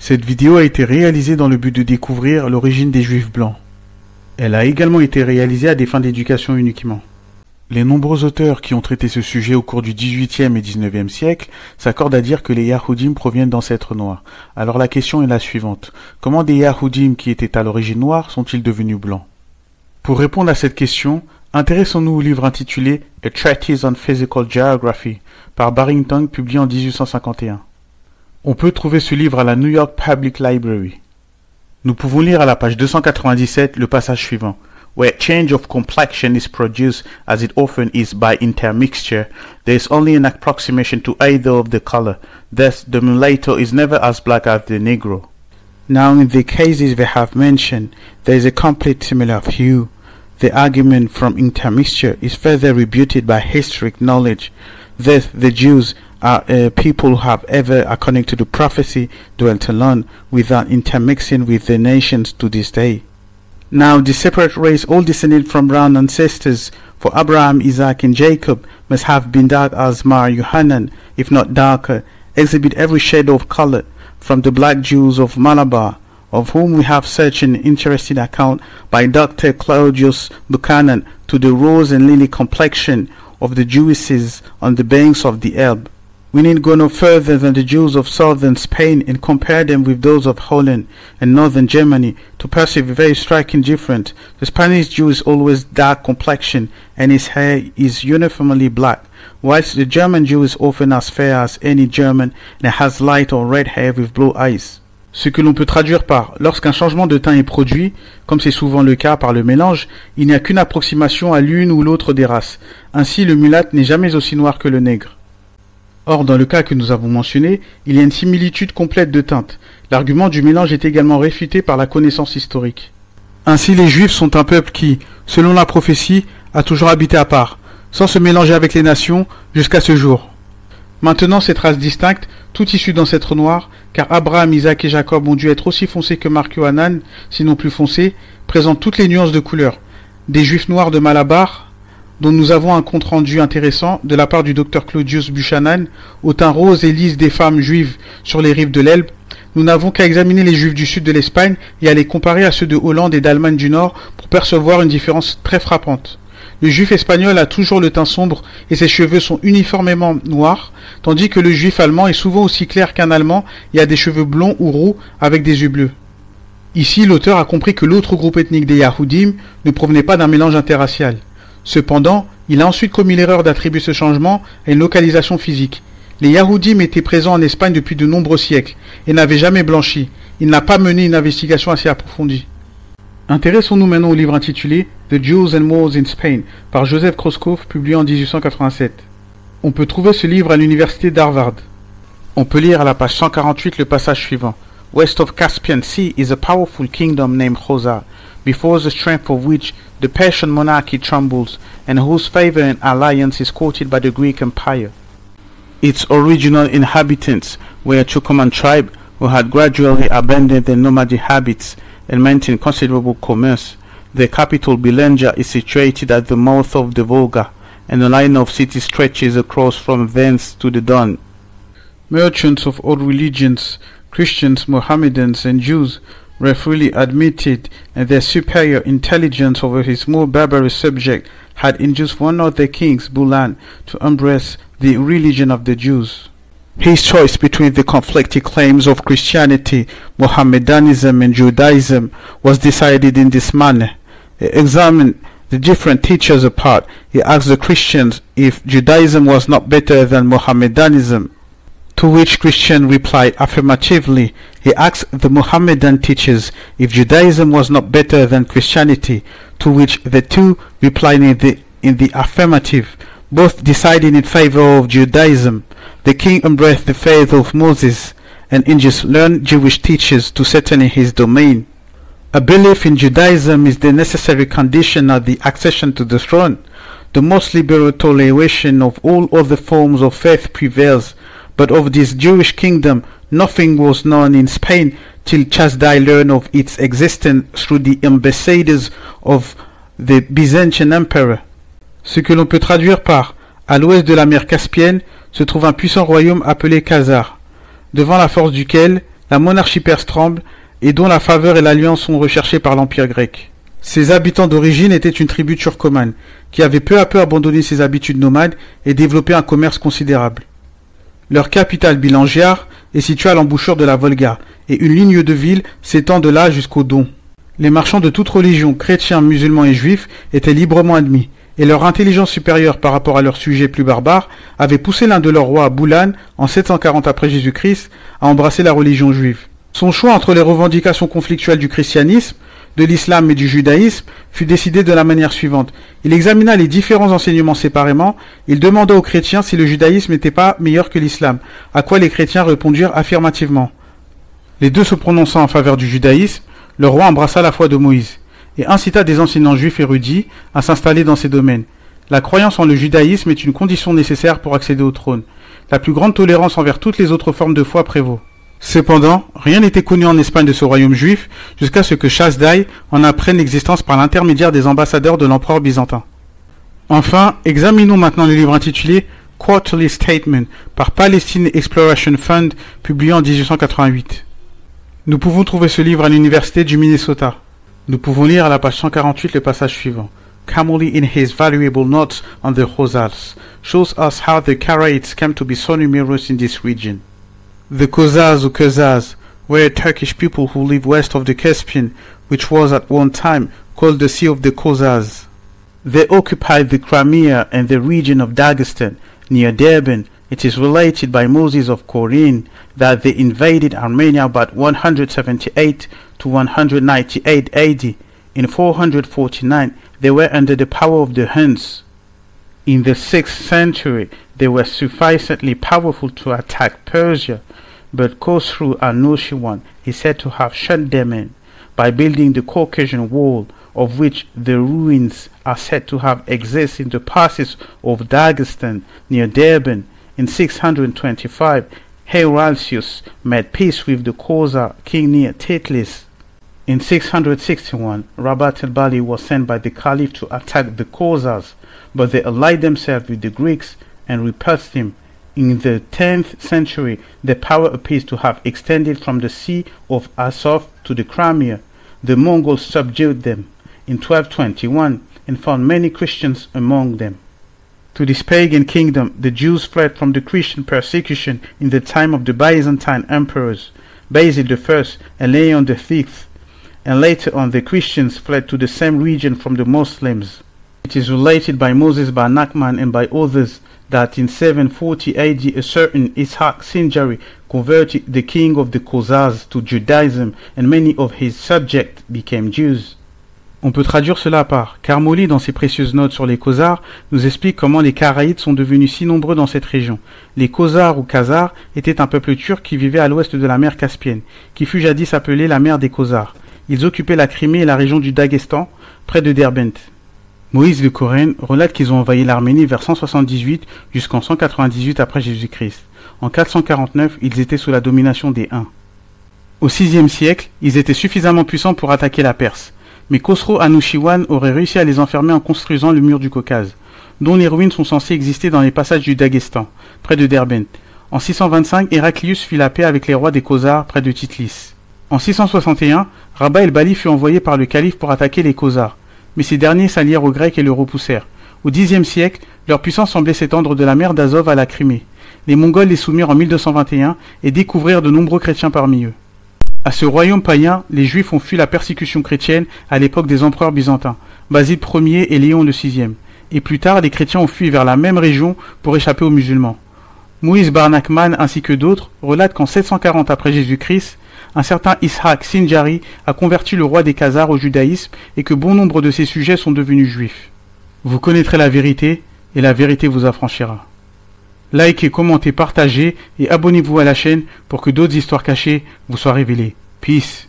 Cette vidéo a été réalisée dans le but de découvrir l'origine des Juifs blancs. Elle a également été réalisée à des fins d'éducation uniquement. Les nombreux auteurs qui ont traité ce sujet au cours du XVIIIe et XIXe siècle s'accordent à dire que les Yahoudim proviennent d'ancêtres noirs. Alors la question est la suivante. Comment des Yahoudim qui étaient à l'origine noirs sont-ils devenus blancs? Pour répondre à cette question, intéressons-nous au livre intitulé A Treatise on Physical Geography par Barrington, publié en 1851. On peut trouver ce livre à la New York Public Library. Nous pouvons lire à la page 297 le passage suivant. Where change of complexion is produced, as it often is by intermixture, there is only an approximation to either of the color. Thus, the mulatto is never as black as the negro. Now, in the cases we have mentioned, there is a complete similar hue. The argument from intermixture is further refuted by historic knowledge. Thus, the Jews are a people who have ever, according to the prophecy, dwelt alone, without intermixing with the nations to this day. Now, the separate race, all descended from brown ancestors, for Abraham, Isaac, and Jacob, must have been dark as Mar Yohanan, if not darker, exhibit every shade of color, from the black Jews of Malabar, of whom we have such an interesting account by Dr. Claudius Buchanan, to the rose and lily complexion of the Jewesses on the banks of the Elbe. We need go no further than the Jews of southern Spain and compare them with those of Holland and northern Germany to perceive a very striking difference. The Spanish Jew is always dark complexion and his hair is uniformly black, whilst the German Jew is often as fair as any German and has light or red hair with blue eyes. Ce que l'on peut traduire par « lorsqu'un changement de teint est produit, comme c'est souvent le cas par le mélange, il n'y a qu'une approximation à l'une ou l'autre des races. Ainsi, le mulâtre n'est jamais aussi noir que le nègre. » Or, dans le cas que nous avons mentionné, il y a une similitude complète de teinte. L'argument du mélange est également réfuté par la connaissance historique. Ainsi, les Juifs sont un peuple qui, selon la prophétie, a toujours habité à part, sans se mélanger avec les nations, jusqu'à ce jour. Maintenant, cette race distincte, toute issue d'ancêtres noirs, car Abraham, Isaac et Jacob ont dû être aussi foncés que Marc Yohanan, sinon plus foncés, présente toutes les nuances de couleurs. Des Juifs noirs de Malabar, dont nous avons un compte-rendu intéressant de la part du Dr Claudius Buchanan, au teint rose et lisse des femmes juives sur les rives de l'Elbe, nous n'avons qu'à examiner les Juifs du sud de l'Espagne et à les comparer à ceux de Hollande et d'Allemagne du Nord pour percevoir une différence très frappante. Le Juif espagnol a toujours le teint sombre et ses cheveux sont uniformément noirs, tandis que le Juif allemand est souvent aussi clair qu'un Allemand et a des cheveux blonds ou roux avec des yeux bleus. Ici, l'auteur a compris que l'autre groupe ethnique des Yahoudim ne provenait pas d'un mélange interracial. Cependant, il a ensuite commis l'erreur d'attribuer ce changement à une localisation physique. Les Yahoudim étaient présents en Espagne depuis de nombreux siècles et n'avaient jamais blanchi. Il n'a pas mené une investigation assez approfondie. Intéressons-nous maintenant au livre intitulé The Jews and Moors in Spain par Joseph Kroscoff, publié en 1887. On peut trouver ce livre à l'université d'Harvard. On peut lire à la page 148 le passage suivant. West of Caspian Sea is a powerful kingdom named Khoza, before the strength of which the Persian monarchy trembles, and whose favor and alliance is courted by the Greek Empire. Its original inhabitants were a Turkoman tribe who had gradually abandoned their nomadic habits and maintained considerable commerce. Their capital, Belanja, is situated at the mouth of the Volga, and a line of cities stretches across from thence to the Don. Merchants of all religions, Christians, Mohammedans, and Jews, were freely admitted, and their superior intelligence over his more barbarous subject had induced one of their kings, Bulan, to embrace the religion of the Jews. His choice between the conflicting claims of Christianity, Mohammedanism, and Judaism was decided in this manner. He examined the different teachers apart. He asked the Christians if Judaism was not better than Mohammedanism, to which Christian replied affirmatively. He asked the Mohammedan teachers if Judaism was not better than Christianity, to which the two replied in the affirmative, both deciding in favor of Judaism. The king embraced the faith of Moses and induced learned Jewish teachers to settle in his domain. A belief in Judaism is the necessary condition of the accession to the throne. The most liberal toleration of all other forms of faith prevails, but of this Jewish kingdom nothing was known in Spain till Chasdai learned of its existence through the ambassadors of the Byzantine Emperor. Ce que l'on peut traduire par « à l'ouest de la mer Caspienne se trouve un puissant royaume appelé Khazar, devant la force duquel La monarchie perse tremble et dont la faveur et l'alliance sont recherchées par l'Empire grec. Ses habitants d'origine étaient une tribu turcomane qui avait peu à peu abandonné ses habitudes nomades et développé un commerce considérable. Leur capitale Bilangiar est située à l'embouchure de la Volga et une ligne de ville s'étend de là jusqu'au Don. Les marchands de toute religion, chrétiens, musulmans et juifs, étaient librement admis et leur intelligence supérieure par rapport à leurs sujets plus barbares avait poussé l'un de leurs rois, Boulan, en 740 après Jésus-Christ, à embrasser la religion juive. Son choix entre les revendications conflictuelles du christianisme, de l'islam et du judaïsme fut décidé de la manière suivante. Il examina les différents enseignements séparément, il demanda aux chrétiens si le judaïsme n'était pas meilleur que l'islam, à quoi les chrétiens répondirent affirmativement. Les deux se prononçant en faveur du judaïsme, le roi embrassa la foi de Moïse et incita des enseignants juifs érudits à s'installer dans ces domaines. La croyance en le judaïsme est une condition nécessaire pour accéder au trône. La plus grande tolérance envers toutes les autres formes de foi prévaut. Cependant, rien n'était connu en Espagne de ce royaume juif jusqu'à ce que Chasdaï en apprenne l'existence par l'intermédiaire des ambassadeurs de l'empereur byzantin. Enfin, examinons maintenant le livre intitulé Quarterly Statement par Palestine Exploration Fund, publié en 1888. Nous pouvons trouver ce livre à l'université du Minnesota. Nous pouvons lire à la page 148 le passage suivant. Kamoli, in his valuable notes on the Khazars, shows us how the Karaites came to be so numerous in this region. The Khazars or Khazars were a Turkish people who lived west of the Caspian, which was at one time called the Sea of the Khazars. They occupied the Crimea and the region of Dagestan, near Derbent. It is related by Moses of Corinth that they invaded Armenia about 178 to 198 AD. In 449, they were under the power of the Huns. In the 6th century, they were sufficiently powerful to attack Persia, but Khosrow Anushirwan is said to have shut them in by building the Caucasian Wall, of which the ruins are said to have existed in the passes of Dagestan near Derbent. In 625, Heralsius made peace with the Khazar king near Titlis. In 661, Rabat al-Bali was sent by the Caliph to attack the Khazars, but they allied themselves with the Greeks and repulsed him. In the 10th century, their power appears to have extended from the Sea of Azov to the Crimea. The Mongols subdued them in 1221 and found many Christians among them. To this pagan kingdom, the Jews fled from the Christian persecution in the time of the Byzantine emperors, Basil I and Leon V, and later on the Christians fled to the same region from the Muslims. It is related by Moses Bar Nachman and by others that in 740 AD a certain Ishaq Sinjari converted the king of the Khazars to Judaism and many of his subjects became Jews. On peut traduire cela par Karmoli, dans ses précieuses notes sur les Khazars, nous explique comment les Karaïtes sont devenus si nombreux dans cette région. Les Khazars ou Khazars étaient un peuple turc qui vivait à l'ouest de la mer Caspienne, qui fut jadis appelée la mer des Khazars. Ils occupaient la Crimée et la région du Daghestan, près de Derbent. Moïse de Corène relate qu'ils ont envahi l'Arménie vers 178 jusqu'en 198 après Jésus-Christ. En 449, ils étaient sous la domination des Huns. Au VIe siècle, ils étaient suffisamment puissants pour attaquer la Perse. Mais Khosrow Anushirwan aurait réussi à les enfermer en construisant le mur du Caucase, dont les ruines sont censées exister dans les passages du Daghestan, près de Derbent. En 625, Héraclius fit la paix avec les rois des Khazars près de Titlis. En 661, Rabat el-Bali fut envoyé par le calife pour attaquer les Khazars, mais ces derniers s'allièrent aux Grecs et le repoussèrent. Au Xe siècle, leur puissance semblait s'étendre de la mer d'Azov à la Crimée. Les Mongols les soumirent en 1221 et découvrirent de nombreux chrétiens parmi eux. À ce royaume païen, les Juifs ont fui la persécution chrétienne à l'époque des empereurs byzantins, Basile Ier et Léon VI. Et plus tard, les chrétiens ont fui vers la même région pour échapper aux musulmans. Moïse Bar Nachman ainsi que d'autres relatent qu'en 740 après Jésus-Christ, un certain Ishaq Sinjari a converti le roi des Khazars au judaïsme et que bon nombre de ses sujets sont devenus juifs. Vous connaîtrez la vérité et la vérité vous affranchira. Likez, commentez, partagez et abonnez-vous à la chaîne pour que d'autres histoires cachées vous soient révélées. Peace.